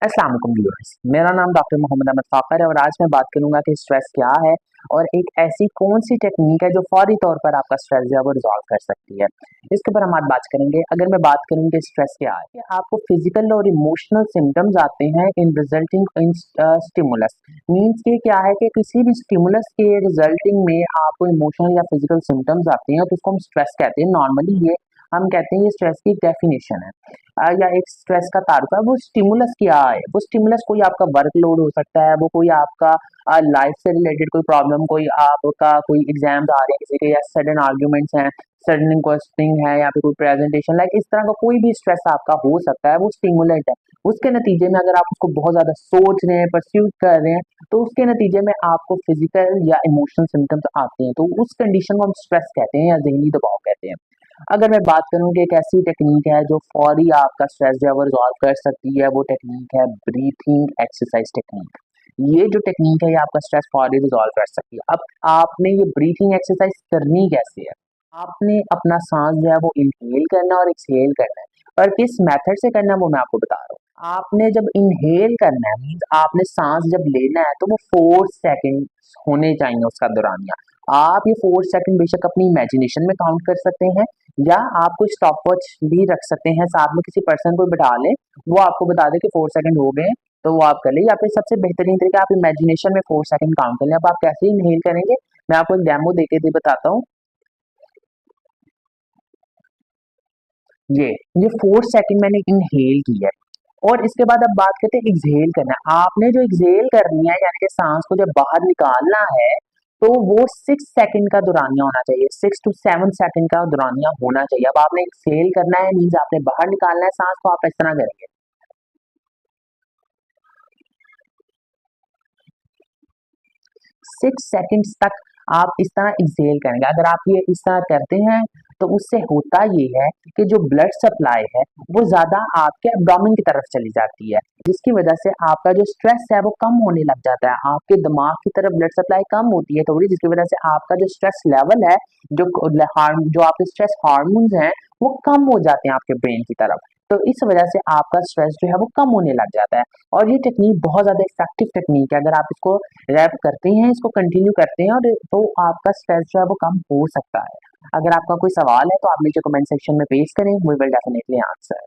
अस्सलाम वालेकुम व्यूअर्स, मेरा नाम डॉक्टर मोहम्मद अहमद फ़ाखर है और आज मैं बात करूंगा कि स्ट्रेस क्या है और एक ऐसी कौन सी टेक्निक है जो फौरी तौर पर आपका स्ट्रेस जो है वो रिजॉल्व कर सकती है। इसके ऊपर हम आज बात करेंगे। अगर मैं बात करूं कि स्ट्रेस क्या है, कि आपको फिजिकल और इमोशनल सिम्टम्स आते हैं इन रिजल्टिंग इन स्टिमुलस। मीन्स के क्या है कि किसी भी स्टिमुलस के रिजल्टिंग में आपको इमोशनल या फिजिकल सिम्टम्स आते हैं तो उसको हम स्ट्रेस कहते हैं। नॉर्मली ये हम कहते हैं ये स्ट्रेस की डेफिनेशन है। या एक स्ट्रेस का तारुफ है वो स्टिमुलस क्या है। वो स्टिमुलस कोई आपका वर्कलोड हो सकता है, वो कोई आपका लाइफ से रिलेटेड कोई प्रॉब्लम, कोई आपका कोई एग्जाम्स आ रहे हैं किसी के, या सडन आर्ग्यूमेंट्स हैं, सडन क्वेश्चनिंग है, या फिर कोई प्रेजेंटेशन, लाइक इस तरह का कोई भी स्ट्रेस आपका हो सकता है, वो स्टिमुलेंट है। उसके नतीजे में अगर आप उसको बहुत ज्यादा सोच रहे हैं, परस्यूट कर रहे हैं, तो उसके नतीजे में आपको फिजिकल या इमोशनल सिम्टम्स आते हैं, तो उस कंडीशन को हम स्ट्रेस कहते हैं या ज़हनी दबाव कहते हैं। अगर मैं बात करूं कि एक ऐसी टेक्निक है जो फौरी आपका स्ट्रेस जो है वो रिजॉल्व कर सकती है, वो टेक्निक है ब्रीथिंग एक्सरसाइज टेक्निक। ये जो टेक्निक है ये आपका स्ट्रेस फौरी रिजॉल्व कर सकती है। अब आपने ये ब्रीथिंग एक्सरसाइज करनी कैसे है? आपने अपना सांस जो है वो इनहेल करना है और एक्सहेल करना है, और किस मेथड से करना है वो मैं आपको बता रहा हूँ। आपने जब इनहेल करना है, मीन्स आपने सांस जब लेना है, तो वो 4 सेकेंड होने चाहिए उसका दौरानिया। आप ये 4 सेकेंड बेशक अपनी इमेजिनेशन में काउंट कर सकते हैं, या आप कोई स्टॉप वॉच भी रख सकते हैं, साथ में किसी पर्सन को बिठा लें, वो आपको बता दे कि 4 सेकंड हो गए, तो वो आप कर ले। या फिर सबसे बेहतरीन तरीका, आप इमेजिनेशन में 4 सेकंड काउंट कर लें। अब आप कैसे इनहेल करेंगे, मैं आपको एक डेमो देके दे बताता हूँ। ये ये 4 सेकंड मैंने इनहेल की है, और इसके बाद अब बात करते हैं एक्सहेल करना है। आपने जो एक्सहेल करनी है, यानी कि सांस को जब बाहर निकालना है, तो वो 6 सेकंड का दौरानिया होना चाहिए, 6 to 7 सेकंड का दौरानिया होना चाहिए। अब आपने एक्सहेल करना है, मीन्स आपने बाहर निकालना है सांस को, आप इस तरह करेंगे 6 सेकंड्स तक आप इस तरह एक्सहेल करेंगे। अगर आप ये इस तरह करते हैं तो उससे होता ये है कि जो ब्लड सप्लाई है वो ज्यादा आपके एब्डोमेन की तरफ चली जाती है, जिसकी वजह से आपका जो स्ट्रेस है वो कम होने लग जाता है। आपके दिमाग की तरफ ब्लड सप्लाई कम होती है थोड़ी, जिसकी वजह से आपका जो स्ट्रेस लेवल है, जो आपके स्ट्रेस हार्मोन्स हैं, वो कम हो जाते हैं आपके ब्रेन की तरफ। तो इस वजह से आपका स्ट्रेस जो है वो कम होने लग जाता है। और ये टेक्निक बहुत ज्यादा इफेक्टिव टेक्निक है। अगर आप इसको रैप करते हैं, इसको कंटिन्यू करते हैं, और तो आपका स्ट्रेस जो है वो कम हो सकता है। अगर आपका कोई सवाल है तो आप नीचे कमेंट सेक्शन में पेश करें, वी विल डेफिनेटली आंसर।